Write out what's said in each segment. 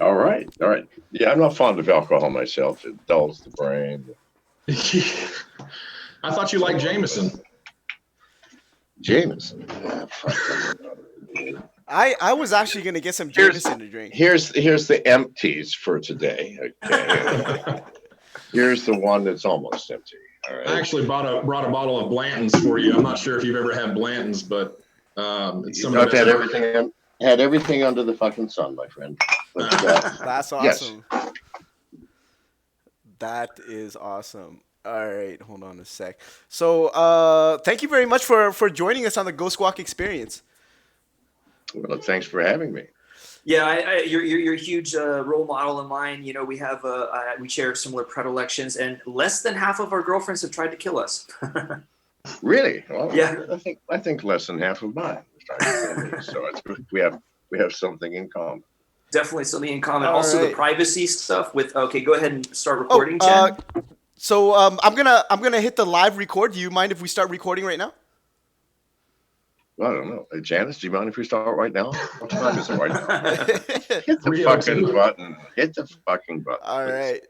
All right, all right. Yeah, I'm not fond of alcohol myself. It dulls the brain. I thought you liked Jameson. Jameson. Yeah, fuck that. I was actually gonna get some Here's Jameson to drink. here's the empties for today. Okay. Here's the one that's almost empty. All I right. actually brought a bottle of Blanton's for you. I'm not sure if you've ever had Blanton's, but it's some of the I've best. had everything under the fucking sun, my friend. But That's yes, awesome. That is awesome. All right, hold on a sec. So, thank you very much for joining us on the Ghost Walk experience. well, thanks for having me. Yeah, you're a huge role model of mine. You know, we share similar predilections, and less than half of our girlfriends have tried to kill us. Really? Well, Yeah. I think less than half of mine was trying to kill me. So we have something in common. Definitely something in common. All Also, the right. privacy stuff with. Okay, go ahead and start Oh, recording, Jen. so I'm gonna hit the live record. Do you mind if we start recording right now? Well, I don't know. Hey, Janice, do you mind if we start right now? What time is it right now? Hit the 3:02. fucking button. Hit the fucking button. All Please. right.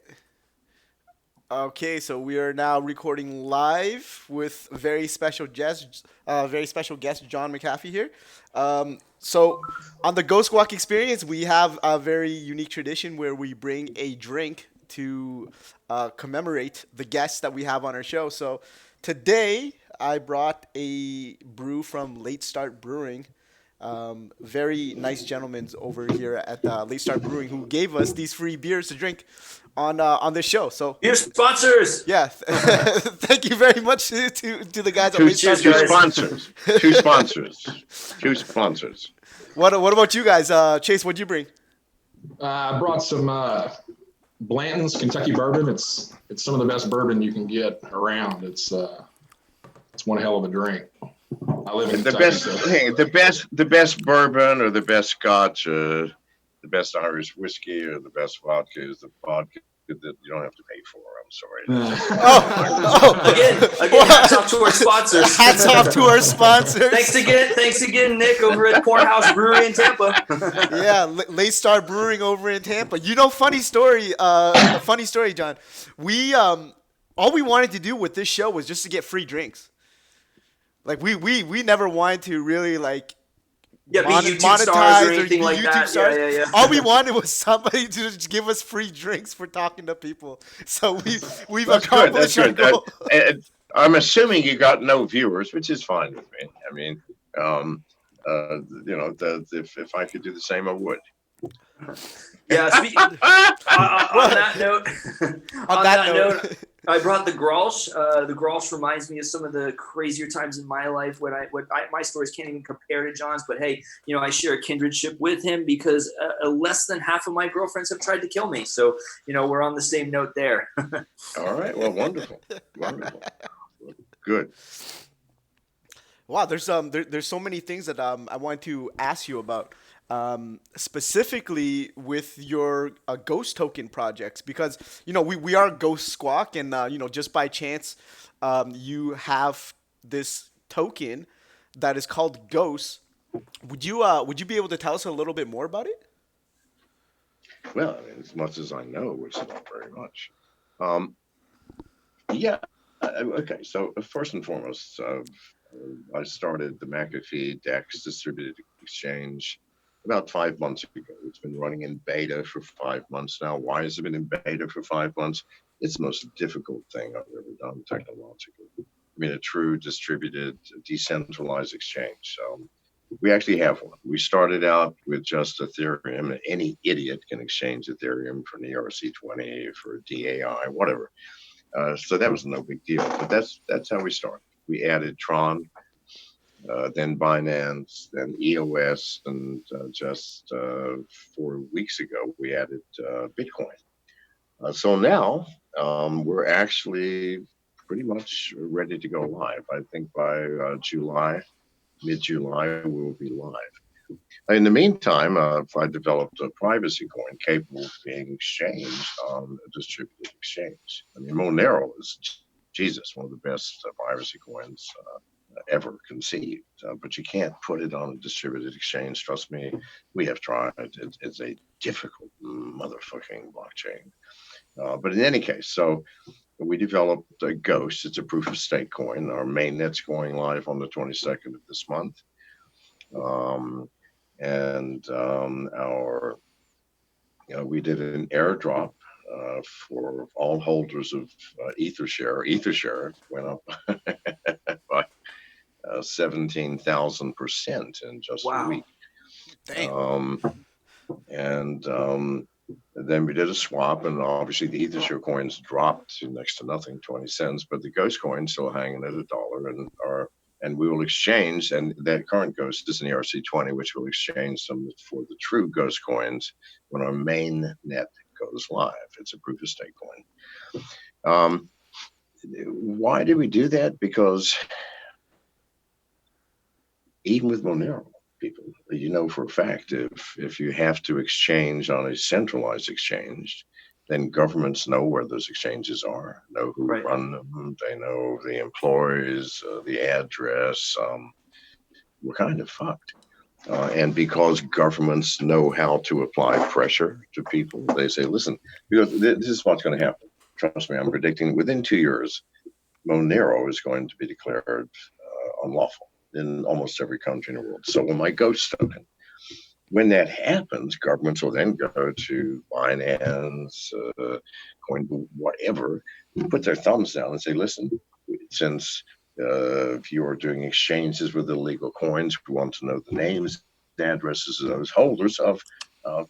Okay, so we are now recording live with very special guest John McAfee here. So on the Ghost Walk experience, we have a very unique tradition where we bring a drink to commemorate the guests that we have on our show. So today I brought a brew from Late Start Brewing. Very nice gentlemen over here at Late Start Brewing who gave us these free beers to drink on this show. So Your sponsors. yeah, thank you very much to the guys at Two, Late Start two guys. Brewing. sponsors. Two sponsors. Two sponsors. What about you guys? Chase, what'd you bring? I brought some Blanton's Kentucky bourbon. It's some of the best bourbon you can get around. It's one hell of a drink. I live in The Kentucky, best so thing, the best bourbon or the best scotch, the best Irish whiskey or the best vodka is the vodka that you don't have to pay for. I'm sorry. Again, hats off to our sponsors. Hats off to our sponsors. Thanks again, Nick, over at Cornhouse Brewery in Tampa. Yeah, Late Star Brewing over in Tampa. You know, funny story, John. We all we wanted to do with this show was just to get free drinks. Like we never wanted to really like Be YouTube stars or anything be like YouTube that. stars. Yeah. All we wanted was somebody to just give us free drinks for talking to people. So we've That's good. That's accomplished our good. goal. And I'm assuming you got no viewers, which is fine with me. I mean, if I could do the same, I would. Yeah. On that note, On that note. I brought the Grolsch. The Grolsch reminds me of some of the crazier times in my life when my stories can't even compare to John's. But hey, you know, I share a kindredship with him because less than half of my girlfriends have tried to kill me. So, you know, we're on the same note there. All right. Well, wonderful. Good. Wow, there's so many things that I want to ask you about. Specifically with your ghost token projects, because you know we are Ghost Squawk, and you know, just by chance you have this token that is called Ghost. Would you be able to tell us a little bit more about it? Well, I mean, as much as I know, which is not very much. Um, yeah. Okay. So first and foremost, I started the McAfee Dex Distributed Exchange about 5 months ago. It's been running in beta for 5 months now. Why has it been in beta for 5 months? It's the most difficult thing I've ever done technologically. I mean, a true distributed, decentralized exchange. So we actually have one. We started out with just Ethereum. Any idiot can exchange Ethereum for an ERC20, for a DAI, whatever. So that was no big deal. But that's how we started. We added Tron, then Binance, then EOS, and just 4 weeks ago we added Bitcoin. So now we're actually pretty much ready to go live. I think by mid-July, we'll be live. In the meantime, I developed a privacy coin capable of being exchanged on a distributed exchange. I mean, Monero is, Jesus, one of the best privacy coins ever conceived, but you can't put it on a distributed exchange. Trust me, we have tried. It's a difficult, motherfucking blockchain. But in any case, so we developed a Ghost. It's a proof of stake coin. Our mainnet's going live on the 22nd of this month. And our, we did an airdrop for all holders of EtherShare. EtherShare went up by 17,000% in just a week. Damn. And then we did a swap, and obviously the EtherShare coins dropped to next to nothing, 20 cents, but the Ghost coin's still hanging at $1, and we will exchange, and that current Ghost is an ERC20, which will exchange some for the true Ghost coins when our main net goes live. It's a proof of stake coin. Why did we do that? Because even with Monero, people, for a fact, if you have to exchange on a centralized exchange, then governments know where those exchanges are, know who run them, they know the employees, the address. We're kind of fucked. And because governments know how to apply pressure to people, they say, listen, because this is what's going to happen. Trust me, I'm predicting within 2 years, Monero is going to be declared unlawful in almost every country in the world. So will my Ghost token. When that happens, governments will then go to Binance, Coin, whatever, put their thumbs down and say, listen, since if you're doing exchanges with illegal coins, we want to know the names, the addresses of those holders of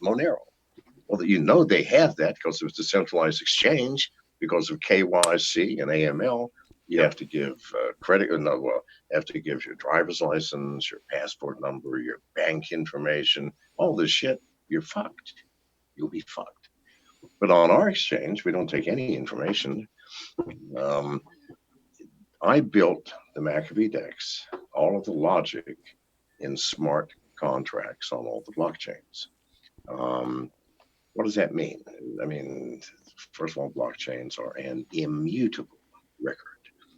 Monero. Well, they have that because it was a centralized exchange because of KYC and AML. You have to give have to give your driver's license, your passport number, your bank information, all this shit. You're fucked. You'll be fucked. But on our exchange, we don't take any information. I built the McAfee DEX, all of the logic in smart contracts on all the blockchains. What does that mean? I mean, first of all, blockchains are an immutable record.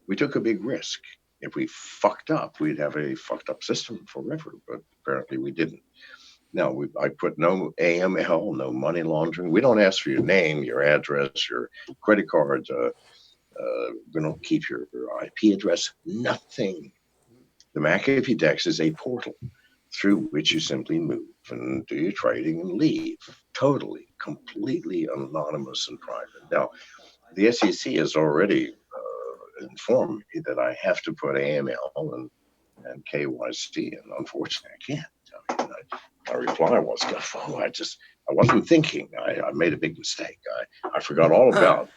We took a big risk. If we fucked up, we'd have a fucked up system forever, but apparently we didn't. Now, I put no AML, no money laundering. We don't ask for your name, your address, your credit card. We don't keep your IP address, nothing. The McAfee DEX is a portal through which you simply move and do your trading and leave. Totally, completely anonymous and private. Now, the SEC has already informed me that I have to put AML and KYC, and unfortunately, I can't. I mean, my reply was, oh, I wasn't thinking. I made a big mistake. I forgot all about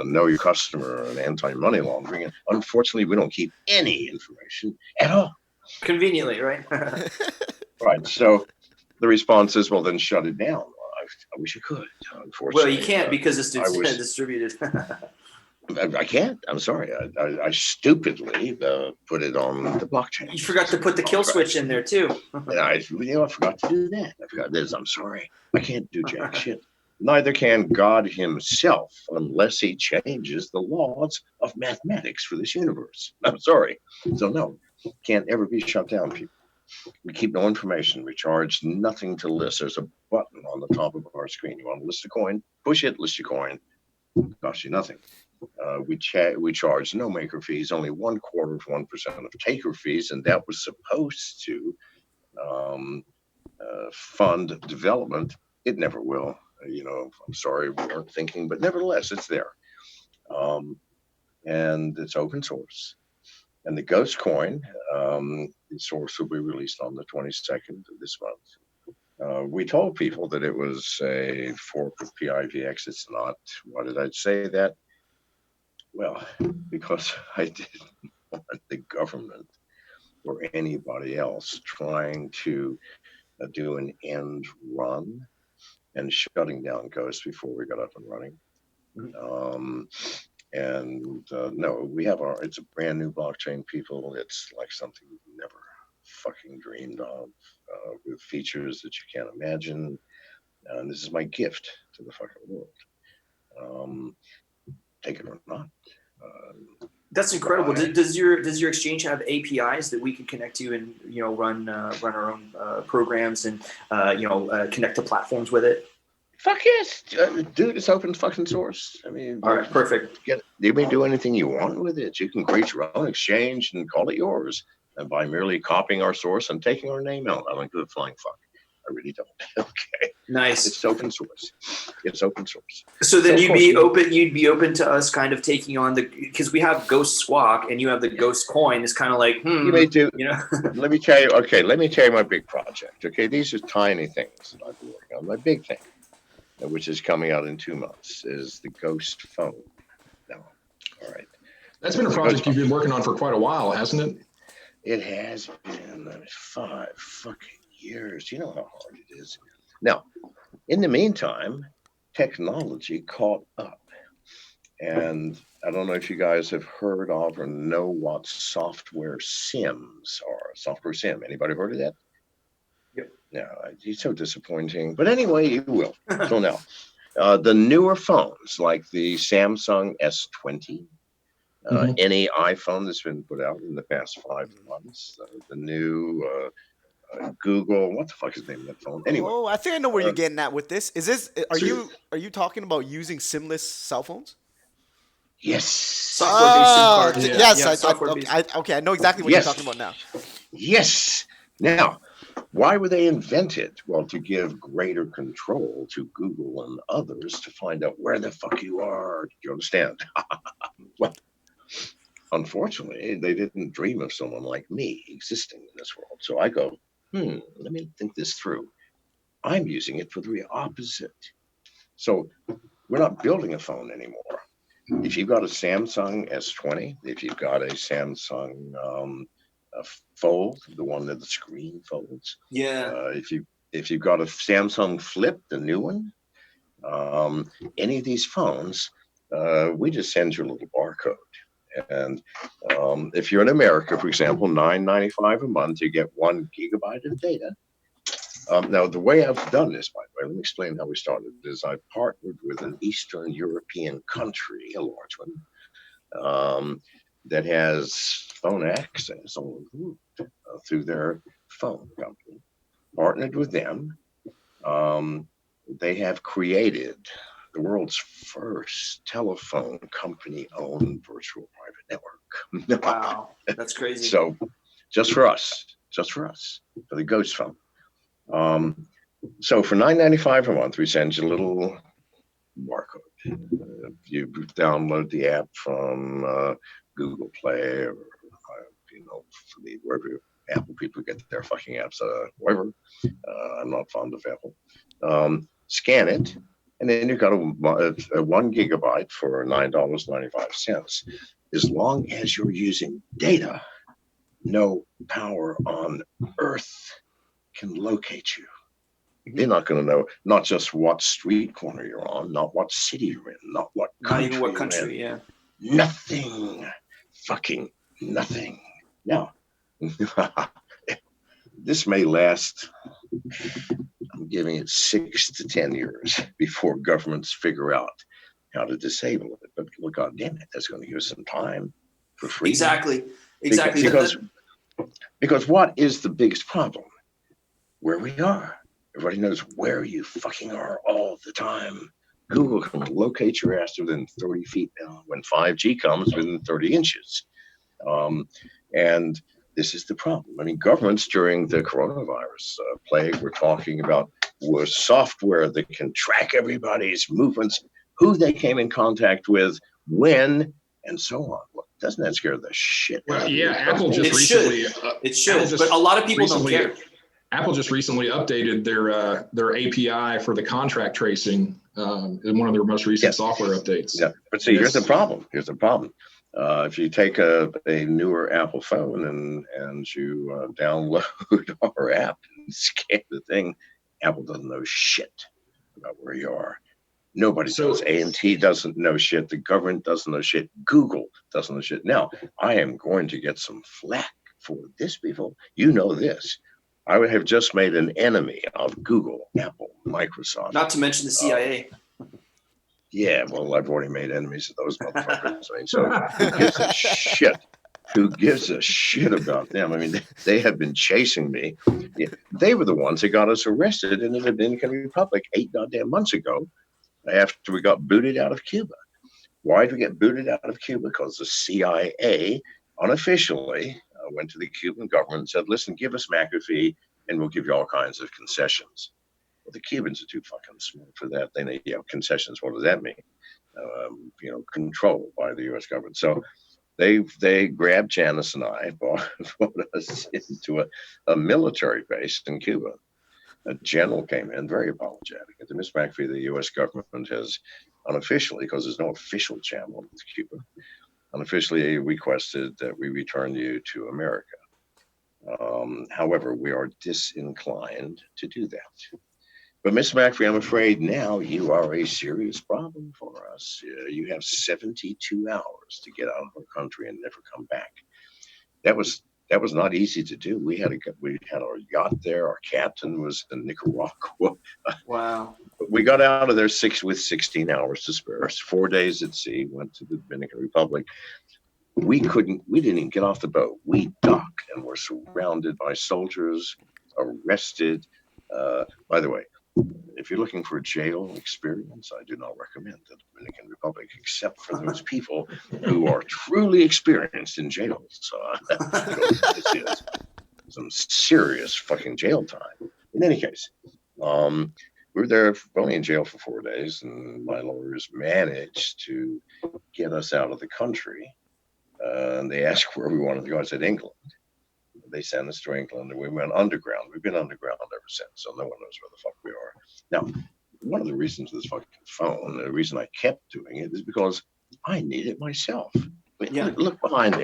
know your customer and anti-money laundering. And unfortunately, we don't keep any information at all. Conveniently, right? Right. So the response is, well, then shut it down. I wish I could. Unfortunately, well, you can't because it's distributed. I can't. I'm sorry. I stupidly put it on the blockchain. You forgot to put the kill switch in there too. And I forgot to do that. I forgot this. I'm sorry. I can't do jack shit. Neither can God himself unless he changes the laws of mathematics for this universe. I'm sorry. So no, can't ever be shut down, people. We keep no information. We charge nothing to list. There's a button on the top of our screen. You want to list a coin? Push it, list your coin. Costs you nothing. We charge no maker fees, only 0.25% of taker fees, and that was supposed to fund development. It never will. I'm sorry, we weren't thinking, but nevertheless, it's there. And it's open source. And the Ghost coin, the source will be released on the 22nd of this month. We told people that it was a fork of PIVX. It's not. Why did I say that? Well, because I didn't want the government or anybody else trying to do an end run and shutting down Ghost before we got up and running. No, we have it's a brand new blockchain, people. It's like something we've never fucking dreamed of, with features that you can't imagine. And this is my gift to the fucking world. Take it or not. That's incredible. Right. Does your exchange have APIs that we can connect to and run our own programs and connect to platforms with it? Fuck yes, dude! It's open fucking source. I mean, All right, perfect. you may do anything you want with it. You can create your own exchange and call it yours, and by merely copying our source and taking our name out. I don't give a flying fuck. I really don't. Okay, Nice. it's open source. It's open source. So then you'd be open to us kind of taking on because we have Ghost Squawk and you have the Ghost Coin. It's kind of like you may do. Let me tell you. Okay, let me tell you my big project. Okay, these are tiny things that I've been working on. My big thing, which is coming out in 2 months, is the Ghost phone. Now, all right. That's been a project you've been working on for quite a while, hasn't it? It has been 5 fucking years. You know how hard it is. Now, in the meantime, technology caught up. And I don't know if you guys have heard of or know what software sims are. Software sim. Anybody heard of that? Yep. No, it's so disappointing. But anyway, you will. So now, the newer phones like the Samsung S20, any iPhone that's been put out in the past 5 months, the new Google, what the fuck is the name of that phone? Anyway. Oh, I think I know where you're getting at with this. Are you talking about using SIM-less cell phones? Yes. Software-based SIM cards. Yes. Okay, I know exactly what you're talking about now. Yes. Now, why were they invented? Well, to give greater control to Google and others to find out where the fuck you are. Do you understand? Well, unfortunately, they didn't dream of someone like me existing in this world. So I go, let me think this through. I'm using it for the opposite. So we're not building a phone anymore. If you've got a Samsung S20, if you've got a Samsung Fold, the one that the screen folds. Yeah. If you've got a Samsung Flip, the new one, any of these phones, we just send you a little barcode. And if you're in America, for example, $9.95 a month, you get 1 gigabyte of data. Now, the way I've done this, by the way, let me explain how we started, is I partnered with an Eastern European country, a large one, that has phone access all over the world through their phone company. Partnered with them. They have created the world's first telephone company-owned virtual private network. Wow, that's crazy. So, just for us, for the Ghost phone. So for $9.95 a month, we send you a little barcode. You download the app from Google Play or wherever Apple people get their fucking apps, wherever. I'm not fond of Apple. Scan it, and then you've got a 1 gigabyte for $9.95. As long as you're using data, no power on Earth can locate you. They're not going to know not just what street corner you're on, not what city you're in, not what country. Not even what country, yeah. Nothing. Fucking nothing. Now, this may last, I'm giving it 6 to 10 years before governments figure out how to disable it. But well, God damn it, that's going to give us some time for free. Exactly. Because what is the biggest problem? Where we are. Everybody knows where you fucking are all the time. Google can locate your ass within 30 feet now. When 5G comes, within 30 inches. And this is the problem. I mean, governments during the coronavirus plague were talking about software that can track everybody's movements, who they came in contact with, when, and so on. Well, doesn't that scare the shit out of you? Apple just recently. It should, but a lot of people don't care. Apple just recently updated their API for the contract tracing in one of their most recent software updates. Yeah, but see, here's the problem. If you take a newer Apple phone and you download our app and scan the thing, Apple doesn't know shit about where you are. Nobody knows. A&T doesn't know shit. The government doesn't know shit. Google doesn't know shit. Now, I am going to get some flack for this, people. You know this. I would have just made an enemy of Google, Apple, Microsoft. Not to mention the CIA. Yeah, well, I've already made enemies of those motherfuckers. I mean, so who gives a shit? Who gives a shit about them? I mean, they have been chasing me. Yeah, they were the ones that got us arrested in the Dominican Republic 8 goddamn months ago after we got booted out of Cuba. Why did we get booted out of Cuba? Because the CIA unofficially went to the Cuban government and said, listen, give us McAfee and we'll give you all kinds of concessions. Well, the Cubans are too fucking smart for that. They need, concessions. What does that mean? Control by the U.S. government. So they grabbed Janice and I, brought us into a military base in Cuba. A general came in, very apologetic. And to Miss McAfee, the U.S. government has unofficially, because there's no official channel with Cuba, unofficially requested that we return you to America. However, we are disinclined to do that. But Miss McAfee, I'm afraid now you are a serious problem for us. You have 72 hours to get out of our country and never come back. That was not easy to do. We had our yacht there. Our captain was in Nicaragua. Wow. We got out of there with 16 hours to spare. 4 days at sea. Went to the Dominican Republic. We didn't even get off the boat. We docked and were surrounded by soldiers, arrested. By the way, if you're looking for a jail experience, I do not recommend the Dominican Republic, except for those people who are truly experienced in jails. This is some serious fucking jail time. In any case, we were there only in jail for 4 days, and my lawyers managed to get us out of the country. And they asked where we wanted to go. I said, England. They sent us to England and we went underground. We've been underground ever since, so no one knows where the fuck we are. Now, one of the reasons for this fucking phone, the reason I kept doing it is because I need it myself. I mean, Yeah. look behind me.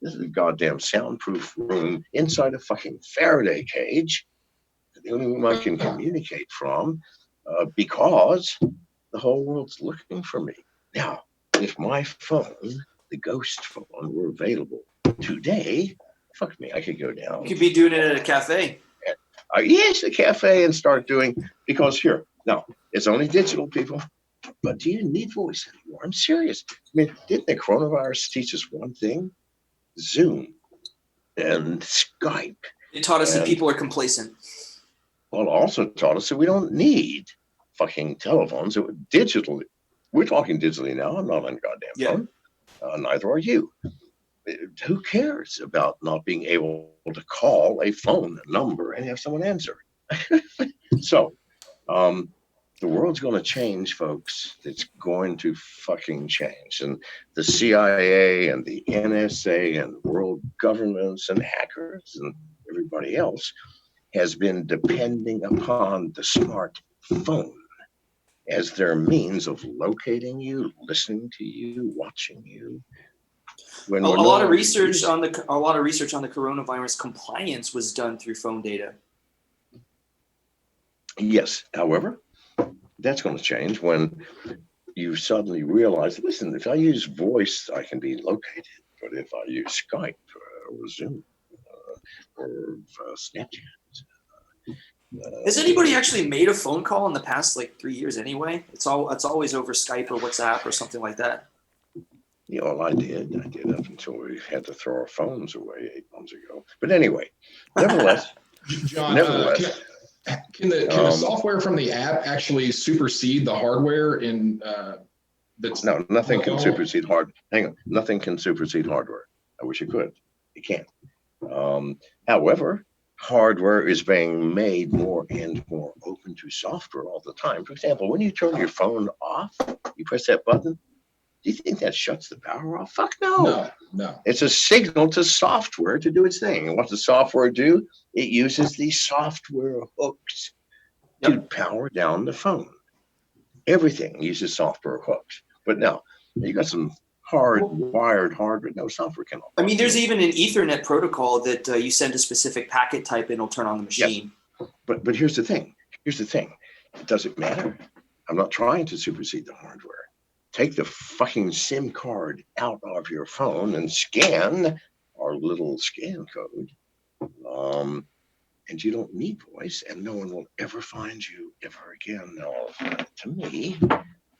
This is a goddamn soundproof room inside a fucking Faraday cage. The only room I can communicate from because the whole world's looking for me. Now, if my phone, the ghost phone, were available today, fuck me, I could go down. You could be doing it at a cafe. Yes, a cafe, and start doing, because here, no, it's only digital, people. But do you need voice anymore? I'm serious. I mean, didn't the coronavirus teach us one thing? Zoom and Skype. It taught us that people are complacent. Well, also taught us that we don't need fucking telephones. Digitally, we're talking digitally now. I'm not on goddamn phone. Neither are you. Who cares about not being able to call a phone number and have someone answer? So, the world's going to change, folks. It's going to fucking change. And the CIA and the NSA and world governments and hackers and everybody else has been depending upon the smartphone as their means of locating you, listening to you, watching you. A lot of research on the coronavirus compliance was done through phone data. Yes, however, that's going to change when you suddenly realize, listen, if I use voice, I can be located. But if I use Skype or Zoom or Snapchat. Has anybody actually made a phone call in the past 3 years anyway? It's always over Skype or WhatsApp or something like that. Yeah, well, I did up until we had to throw our phones away 8 months ago. But anyway, nevertheless, John, can the software from the app actually supersede the hardware in that's no, nothing can supersede hardware. Hang on, nothing can supersede hardware. I wish it could. It can't. However, hardware is being made more and more open to software all the time. For example, when you turn your phone off, you press that button. Do you think that shuts the power off? Fuck no. No. It's a signal to software to do its thing. And what does software do? It uses these software hooks to power down the phone. Everything uses software hooks. But now, you got some wired hardware. No, software cannot. I mean, there's even an Ethernet protocol that you send a specific packet type and it'll turn on the machine. Yes. But here's the thing. It doesn't matter. I'm not trying to supersede the hardware. Take the fucking SIM card out of your phone and scan our little scan code. And you don't need voice, and no one will ever find you ever again. Now, to me,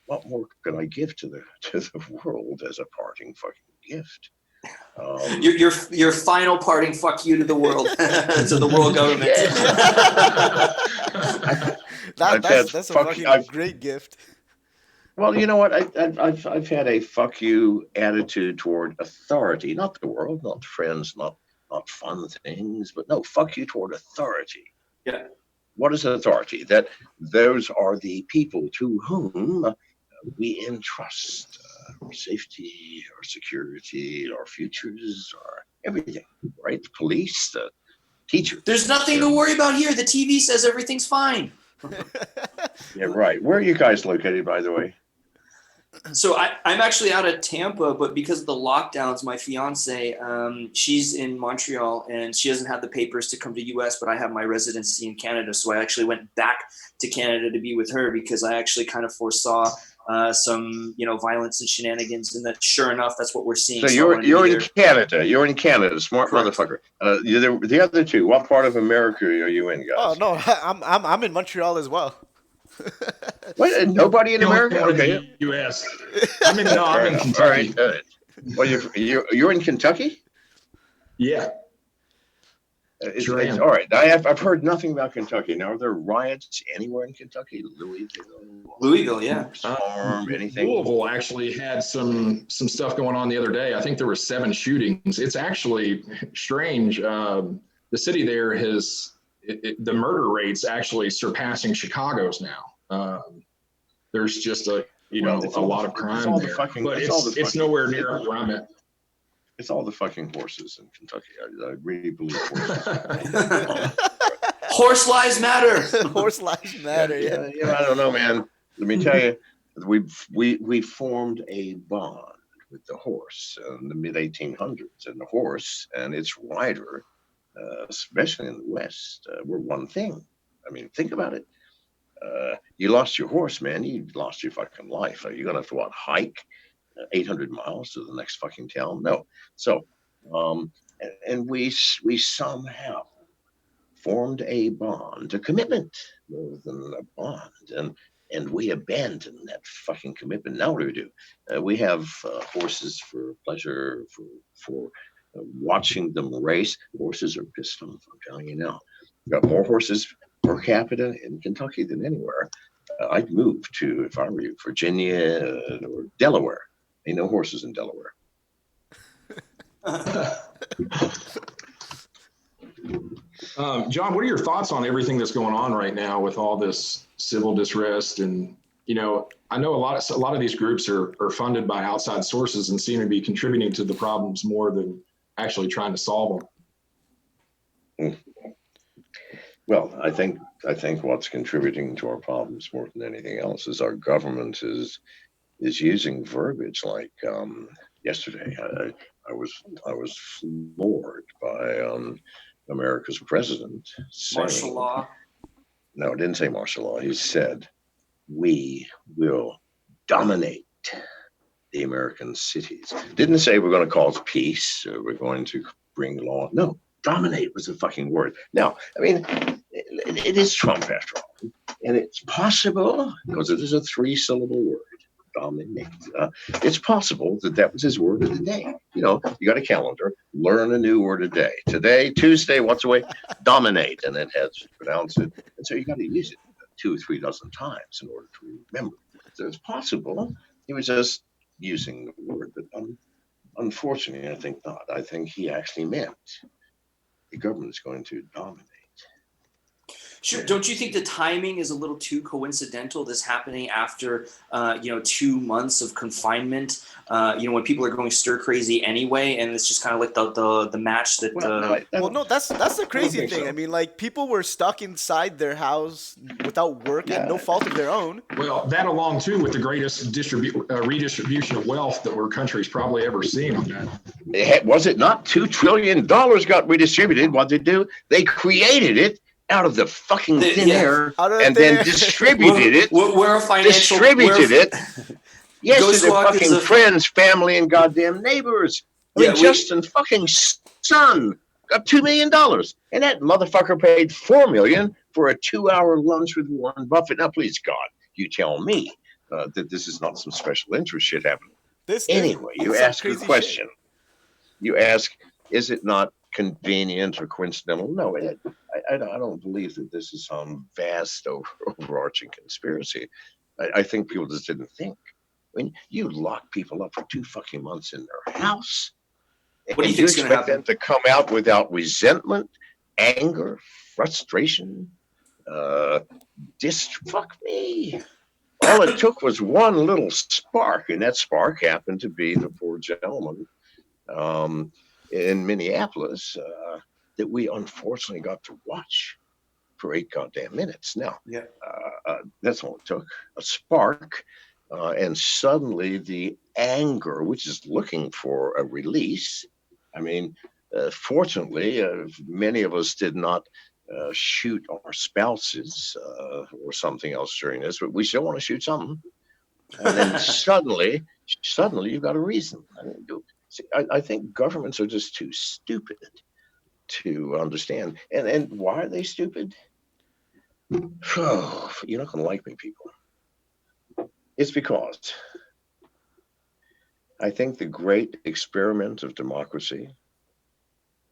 what more could I give to the world as a parting fucking gift? Your final parting fuck you to the world, to the world government. That's a fucking great gift. Well, you know what? I've had a fuck you attitude toward authority, not the world, not friends, not fun things, but no, fuck you toward authority. Yeah. What is authority? That those are the people to whom we entrust our safety, our security, our futures, our everything. Right? The police, the teachers. There's nothing to worry about here. The TV says everything's fine. Yeah, right. Where are you guys located, by the way? So I'm actually out of Tampa, but because of the lockdowns, my fiance, she's in Montreal and she doesn't have the papers to come to US, but I have my residency in Canada. So I actually went back to Canada to be with her because I actually kind of foresaw some, violence and shenanigans, and that sure enough, that's what we're seeing. So you're in Canada. You're in Canada, smart Correct. Motherfucker. The other two, what part of America are you in, guys? Oh no, I'm in Montreal as well. What? Nobody in America? Okay. U.S. I'm in Kentucky. All right. Well, you're in Kentucky? Yeah. It's all right. I've heard nothing about Kentucky. Now, are there riots anywhere in Kentucky? Louisville, yeah. Anything? Louisville actually had some stuff going on the other day. I think there were 7 shootings. It's actually strange. The city there has the murder rates actually surpassing Chicago's now. There's just a lot of crime there, but it's nowhere near where I'm at. It's all the fucking horses in Kentucky. I really believe horses. Horse lives matter. Horse lives matter. Yeah. I don't know, man. Let me tell you, we formed a bond with the horse in the mid 1800s, and the horse and its rider, especially in the West, were one thing. I mean, think about it. You lost your horse, man. You lost your fucking life. Are you gonna have to hike 800 miles to the next fucking town? No. So, and we somehow formed a bond, a commitment rather than a bond, and we abandoned that fucking commitment. Now what do? We have horses for pleasure, for watching them race. Horses are pissed off, I'm telling you now. We've got more horses per capita in Kentucky than anywhere. I'd move to, if I were you, Virginia or Delaware. Ain't no horses in Delaware. John, what are your thoughts on everything that's going on right now with all this civil disrest? And, I know a lot of these groups are funded by outside sources and seem to be contributing to the problems more than actually trying to solve them. Well, I think what's contributing to our problems more than anything else is our government is using verbiage like yesterday. I was floored by America's president saying, martial law. No, it didn't say martial law. He said, "We will dominate the American cities." Didn't say we're going to cause peace or we're going to bring law. No, dominate was the fucking word. Now, I mean, it is Trump after all, and it's possible because it is a 3-syllable word. Dominate. It's possible that was his word of the day. You got a calendar, learn a new word a day. Today, Tuesday, what's away? Dominate, and it has to pronounce it. And so you got to use it 2 or 3 dozen times in order to remember. So it's possible he was just using the word, but unfortunately, I think not. I think he actually meant the government is going to dominate. Sure. Don't you think the timing is a little too coincidental? This happening after 2 months of confinement, when people are going stir crazy anyway, and it's just kind of like the match that. That's the crazy thing. So. I mean, like, people were stuck inside their house without work and no fault of their own. Well, that along too with the greatest redistribution of wealth that our country's probably ever seen on that. Was it not $2 trillion got redistributed? What did they do? They created it out of the fucking thin air and then distributed it. We're a financial... Distributed it. Yes, to their fucking friends, family, and goddamn neighbors. Justin fucking son got $2 million. And that motherfucker paid $4 million for a 2-hour lunch with Warren Buffett. Now, please, God, you tell me that this is not some special interest shit happening. This Anyway, you some ask a crazy question. shit. You ask, is it not convenient or coincidental? No, I don't believe that this is some vast overarching conspiracy. I think people just didn't think. I mean, you lock people up for 2 fucking months in their house, What do you and you think's going to expect happen? them to come out without resentment, anger, frustration, fuck me. All it took was one little spark, and that spark happened to be the poor gentleman in Minneapolis that we unfortunately got to watch for 8 goddamn minutes. Now, Yeah. that's all it took, a spark, and suddenly the anger, which is looking for a release. I mean, fortunately, many of us did not shoot our spouses or something else during this, but we still want to shoot something. And then suddenly you've got a reason. I think governments are just too stupid to understand. And why are they stupid? You're not going to like me, people. It's because I think the great experiment of democracy,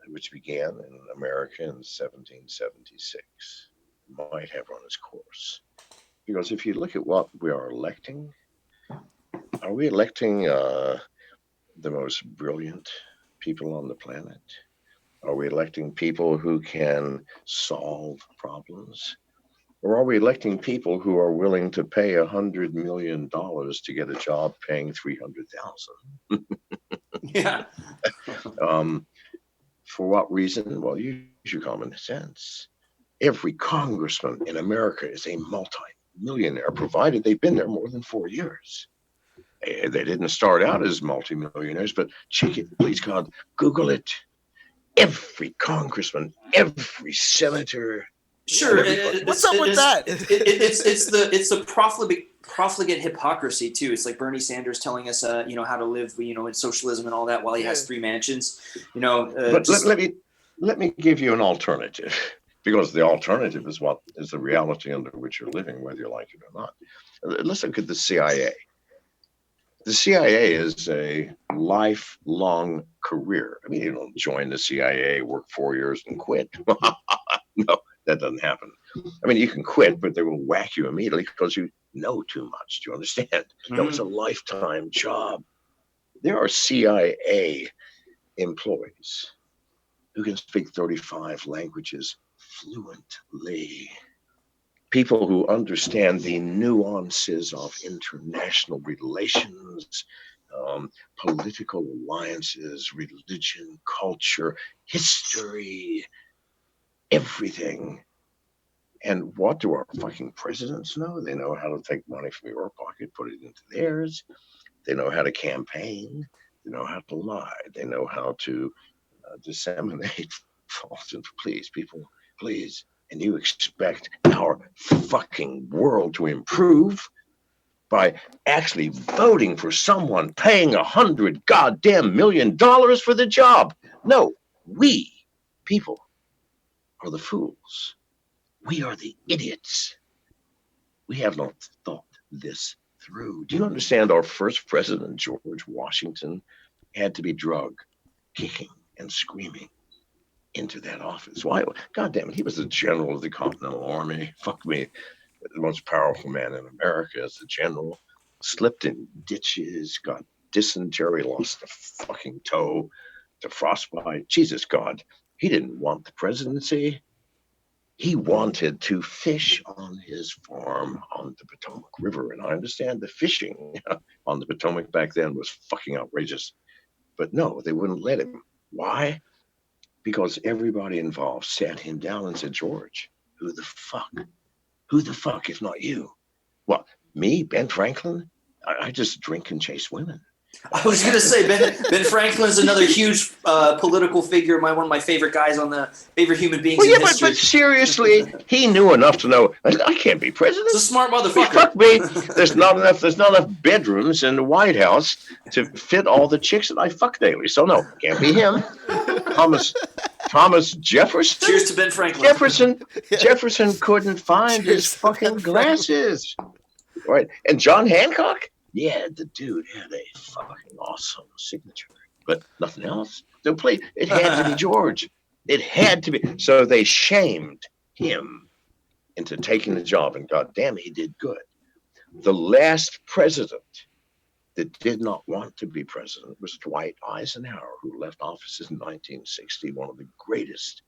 which began in America in 1776, might have run its course. Because if you look at what we are electing, are we electing the most brilliant people on the planet? Are we electing people who can solve problems? Or are we electing people who are willing to pay $100 million to get a job paying $300,000? Yeah. For what reason? Well, use your common sense. Every congressman in America is a multi-millionaire, provided they've been there more than 4 years. They didn't start out as multi-millionaires, but check it, please God, Google it. Every congressman, every senator. Sure. What's up with that? It's the profligate hypocrisy too. It's like Bernie Sanders telling us, how to live, in socialism and all that, while he has 3 mansions. But let me give you an alternative, because the alternative is what is the reality under which you're living, whether you like it or not. Let's look at the CIA. The CIA is a lifelong career. I mean, you don't join the CIA, work 4 years, and quit. No, that doesn't happen. I mean, you can quit, but they will whack you immediately because you know too much. Do you understand? Mm-hmm. No, it's a lifetime job. There are CIA employees who can speak 35 languages fluently. People who understand the nuances of international relations, political alliances, religion, culture, history, everything. And what do our fucking presidents know? They know how to take money from your pocket, put it into theirs. They know how to campaign. They know how to lie. They know how to disseminate false information. Please, people, please. And you expect our fucking world to improve by actually voting for someone paying $100 goddamn million for the job? No, we people are the fools. We are the idiots. We have not thought this through. Do you understand? Our first president, George Washington, had to be drugged, kicking and screaming into that office. Why? God damn it, he was the general of the Continental Army. Fuck me, the most powerful man in America as a general. Slipped in ditches, got dysentery, lost a fucking toe to frostbite. Jesus God, he didn't want the presidency. He wanted to fish on his farm on the Potomac River. And I understand the fishing on the Potomac back then was fucking outrageous. But no, they wouldn't let him. Why? Because everybody involved sat him down and said, George, who the fuck? Who the fuck if not you? What, me, Ben Franklin? I just drink and chase women. I was going to say, Ben Franklin's another huge political figure, one of my favorite guys on the favorite human beings in history. But seriously, he knew enough to know I can't be president. It's a smart motherfucker. Fuck me. There's not enough bedrooms in the White House to fit all the chicks that I fuck daily. So no, can't be him. Thomas Jefferson. Cheers to Ben Franklin. Jefferson couldn't find his fucking glasses. Right. And John Hancock, yeah, the dude had a fucking awesome signature, but nothing else. So please, it had to be George. It had to be. So they shamed him into taking the job, and goddamn, he did good. The last president that did not want to be president was Dwight Eisenhower, who left office in 1960, one of the greatest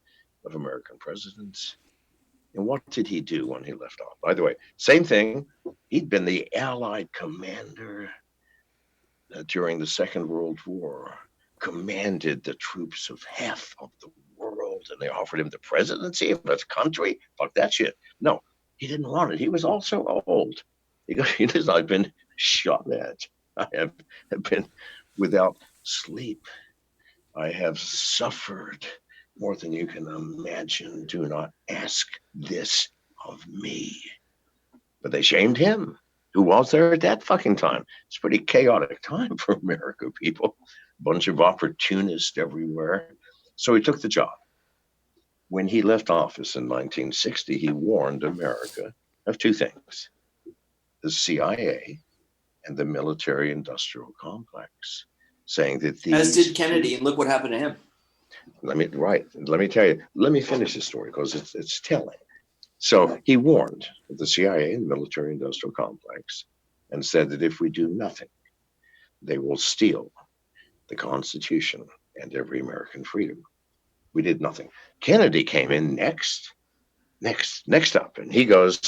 of American presidents. And what did he do when he left off? By the way, same thing. He'd been the Allied commander during the Second World War, commanded the troops of half of the world, and they offered him the presidency of his country. Fuck that shit. No, he didn't want it. He was also old. He says, I've been shot at. I have been without sleep. I have suffered more than you can imagine. Do not ask this of me. But they shamed him. Who was there at that fucking time? It's a pretty chaotic time for America, people. Bunch of opportunists everywhere. So he took the job. When he left office in 1960, he warned America of two things: the CIA and the military industrial complex, saying that these. As did Kennedy, and look what happened to him. Let me tell you. Let me finish the story because it's telling. So he warned the CIA and the military industrial complex and said that if we do nothing, they will steal the Constitution and every American freedom. We did nothing. Kennedy came in next up, and he goes,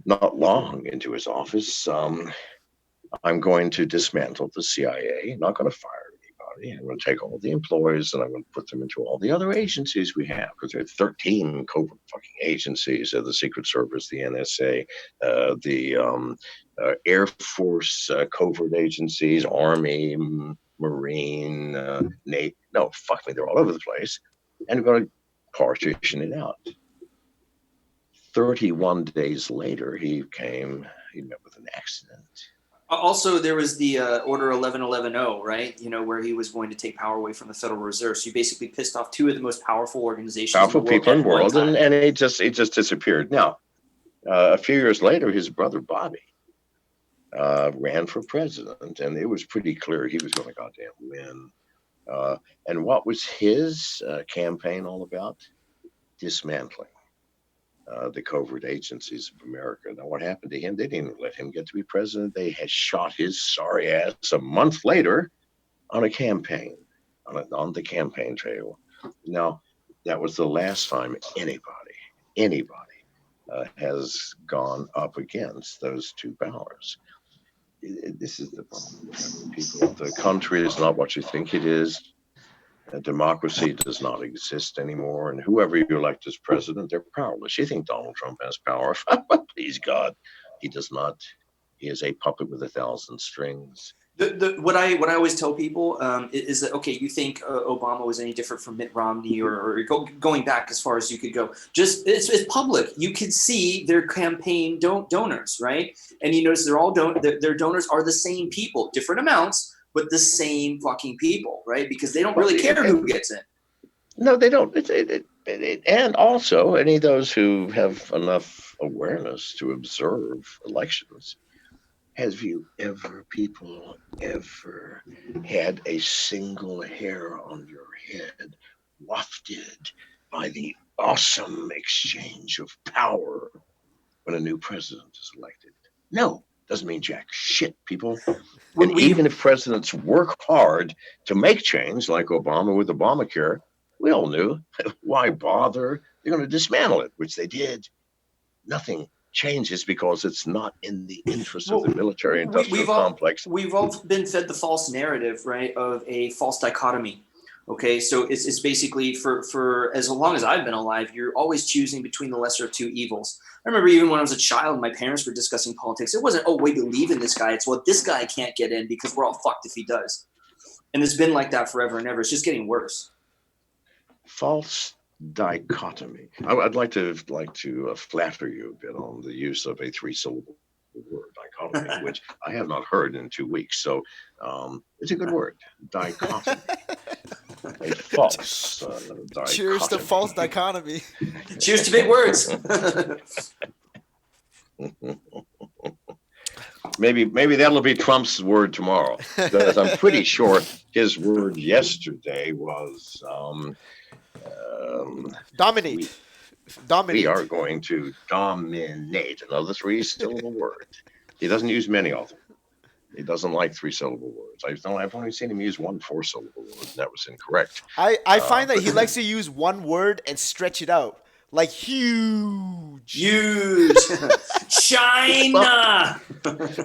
not long into his office, I'm going to dismantle the CIA, not going to fire anybody. I'm going to take all the employees and I'm going to put them into all the other agencies we have, because there are 13 covert fucking agencies: the Secret Service, the NSA, the Air Force covert agencies, Army, Marine, Navy. No, fuck me, they're all over the place. And we're going to partition it out. 31 days later, he met with an accident. Also, there was the Order 11110, right? Where he was going to take power away from the Federal Reserve. So you basically pissed off two of the most powerful organizations, powerful people in the world, and he just disappeared. Now, a few years later, his brother Bobby ran for president, and it was pretty clear he was going to goddamn win. And what was his campaign all about? Dismantling the covert agencies of America. Now, what happened to him? They didn't let him get to be president. They had shot his sorry ass a month later on a campaign, on the campaign trail. Now, that was the last time anybody has gone up against those two powers. This is the problem, people. The country is not what you think it is. Democracy does not exist anymore, and whoever you elect as president, they're powerless. You think Donald Trump has power? Please God, he does not. He is a puppet with 1,000 strings. What I always tell people is that, okay, you think Obama was any different from Mitt Romney or going back as far as you could go. Just it's public. You could see their campaign donors, right? And you notice they're all their donors are the same people, different amounts, but the same fucking people, right? Because they don't really care who gets in. No, they don't. And also, any of those who have enough awareness to observe elections, have you people ever had a single hair on your head wafted by the awesome exchange of power when a new president is elected? No. Doesn't mean jack shit, people. And even if presidents work hard to make change, like Obama with Obamacare, we all knew. Why bother? They're going to dismantle it, which they did. Nothing changes because it's not in the interest of the military industrial complex. We've all been fed the false narrative, right, of a false dichotomy. Okay, so it's basically for as long as I've been alive, you're always choosing between the lesser of two evils. I remember even when I was a child, my parents were discussing politics. It wasn't, oh, we believe in this guy. It's, well, this guy can't get in because we're all fucked if he does. And it's been like that forever and ever. It's just getting worse. False dichotomy. I'd like to flatter you a bit on the use of a 3-syllable word, dichotomy, which I have not heard in 2 weeks. So it's a good word, dichotomy. A false dichotomy. Cheers to false dichotomy. Cheers to big words. Maybe that'll be Trump's word tomorrow, because I'm pretty sure his word yesterday was Dominate. we Dominate. are going to dominate. Another three-syllable word. He doesn't use many of them. He doesn't like three-syllable words. I've only seen him use one four-syllable word, and that was incorrect. I find that But he likes to use one word and stretch it out. Like huge. Huge. China.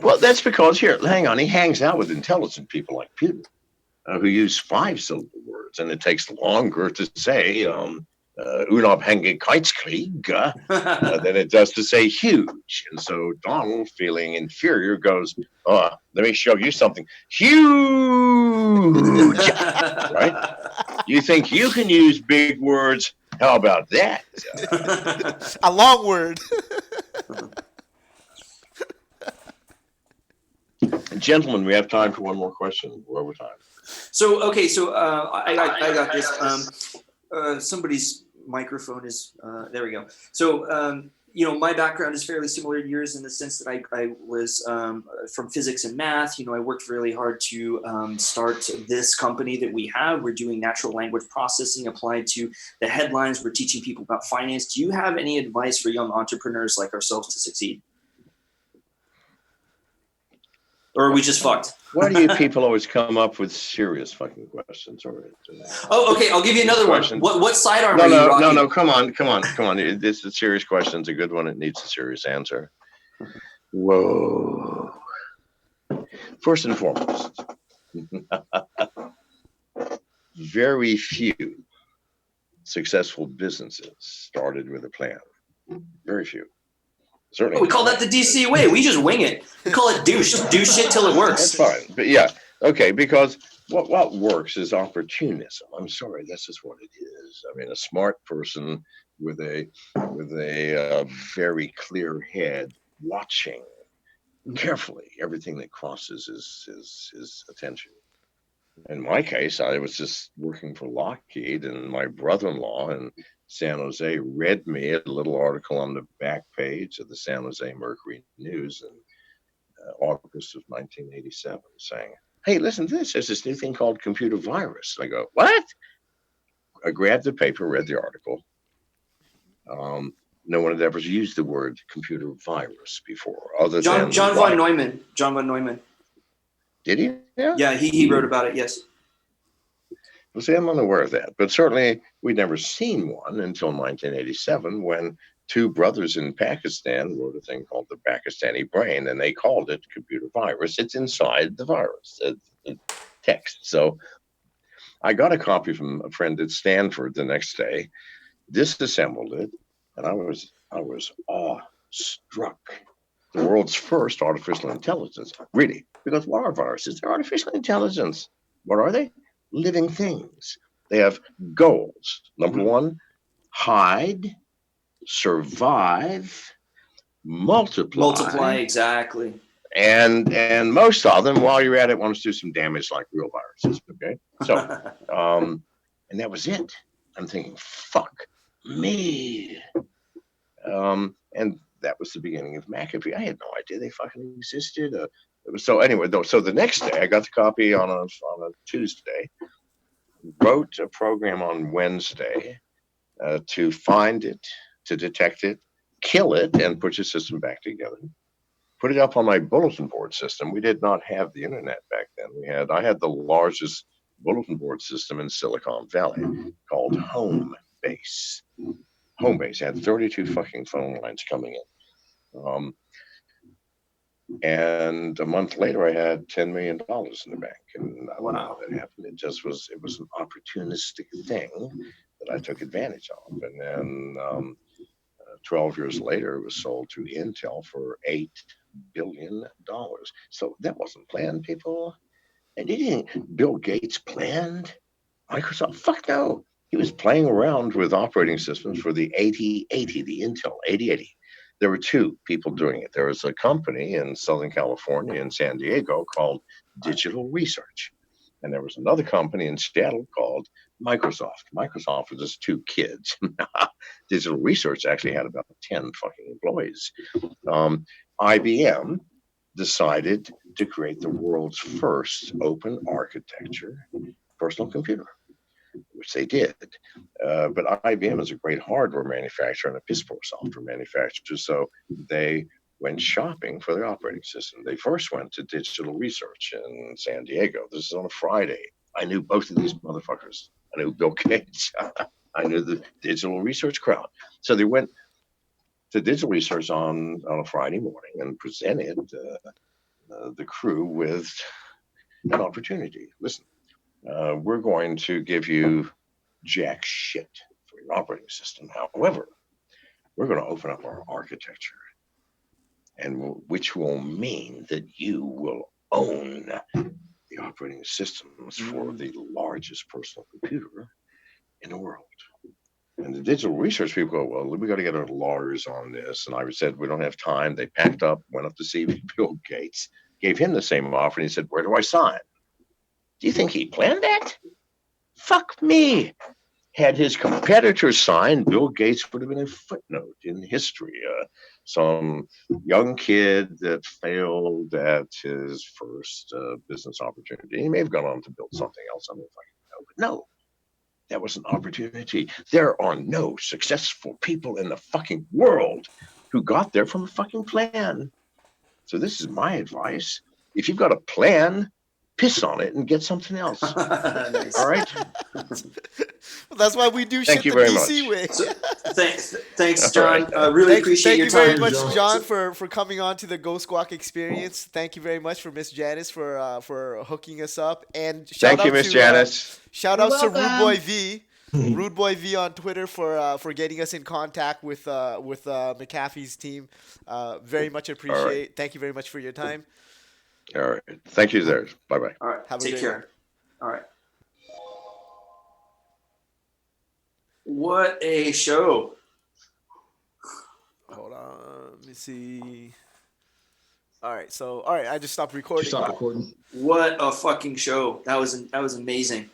well, that's because hang on, he hangs out with intelligent people like Peter, who use five-syllable words, and it takes longer to say Unabhängigkeitskrieg than it does to say huge. And so Donald, feeling inferior, goes, let me show you something huge. Right? You think you can use big words? How about that? A long word. Gentlemen, we have time for one more question. We're over time. So I got this. Somebody's microphone is there. We go. So my background is fairly similar to yours in the sense that I was from physics and math. I worked really hard to start this company that we have. We're doing natural language processing applied to the headlines. We're teaching people about finance. Do you have any advice for young entrepreneurs like ourselves to succeed? Or are we just fucked? Why do you people always come up with serious fucking questions? Oh, okay. I'll give you another questions. one. What sidearm are you rocking? No. Come on. This is a serious question. It's a good one. It needs a serious answer. Whoa. First and foremost, very few successful businesses started with a plan. Very few. Certainly. We call that the DC way. We just wing it. We call it douche. Do shit till it works. That's fine. But yeah, okay, because what works is opportunism. I'm sorry, that's just what it is. I mean, a smart person with a very clear head, watching carefully everything that crosses his attention. In my case, I was just working for Lockheed, and my brother-in-law in San Jose read me a little article on the back page of the San Jose Mercury News in August of 1987, saying, "Hey, listen to this. There's this new thing called computer virus." And I go, "What?" I grabbed the paper, read the article. No one had ever used the word computer virus before, other than John von Neumann. John von Neumann. Did he? Yeah, he wrote about it. Yes. Well, see, I'm unaware of that, but certainly we'd never seen one until 1987, when two brothers in Pakistan wrote a thing called the Pakistani brain, and they called it computer virus. It's inside the virus, the text. So I got a copy from a friend at Stanford the next day, disassembled it, and I was awestruck. The world's first artificial intelligence, really, because what are viruses? They're artificial intelligence. What are they? Living things. They have goals. Number one, hide, survive, multiply, exactly. And most of them, while you're at it, want to do some damage like real viruses. Okay, so and that was it. I'm thinking, fuck me, and that was the beginning of McAfee. I had no idea they fucking existed. So anyway, though, so the next day I got the copy on a Tuesday, wrote a program on Wednesday to find it, to detect it, kill it, and put your system back together. Put it up on my bulletin board system. We did not have the internet back then. I had the largest bulletin board system in Silicon Valley called Home Base. Home Base had 32 fucking phone lines coming in. And a month later, I had $10 million in the bank, and I don't know how that happened. It was an opportunistic thing that I took advantage of. And then 12 years later, it was sold to Intel for $8 billion. So that wasn't planned, people. And Bill Gates planned Microsoft? Fuck no. He was playing around with operating systems for the 8080, the Intel 8080. There were two people doing it. There was a company in Southern California and San Diego called Digital Research. And there was another company in Seattle called Microsoft. Microsoft was just two kids. Digital Research actually had about 10 fucking employees. IBM decided to create the world's first open architecture personal computer, which they did. But IBM is a great hardware manufacturer and a piss poor software manufacturer. So they went shopping for the operating system. They first went to Digital Research in San Diego. This is on a Friday. I knew both of these motherfuckers. I knew Bill Gates. I knew the Digital Research crowd. So they went to Digital Research on a Friday morning and presented the crew with an opportunity. Listen, we're going to give you jack shit for your operating system. However, we're going to open up our architecture, and which will mean that you will own the operating systems for the largest personal computer in the world. And the Digital Research people go, well, we got to get our lawyers on this. And I said, we don't have time. They packed up, went up to see Bill Gates, gave him the same offer, and he said, where do I sign? Do you think he planned that? Fuck me. Had his competitors signed, Bill Gates would have been a footnote in history. Some young kid that failed at his first business opportunity. He may have gone on to build something else. I don't know if I know, but no, that was an opportunity. There are no successful people in the fucking world who got there from a fucking plan. So this is my advice. If you've got a plan, piss on it and get something else. Nice. All right. Well, that's why we do Thank shit you the very DC much. way. So, thanks, John. Really Thank appreciate your you very time. much, John. John, for coming on to the Ghost Squawk experience. Thank you very much for Miss Janice for hooking us up. And shout Thank you, out Miss to Janice. shout You're outs to Rude welcome. Boy V. Rude Boy V on Twitter for getting us in contact with McAfee's team. Very much appreciate. Thank you very much for your time. All right. Thank you, there. Bye bye. All right. Have a Take great care. All right. What a show. Hold on, let me see. All right, I just stopped recording. Stop recording. What a fucking show. That was amazing.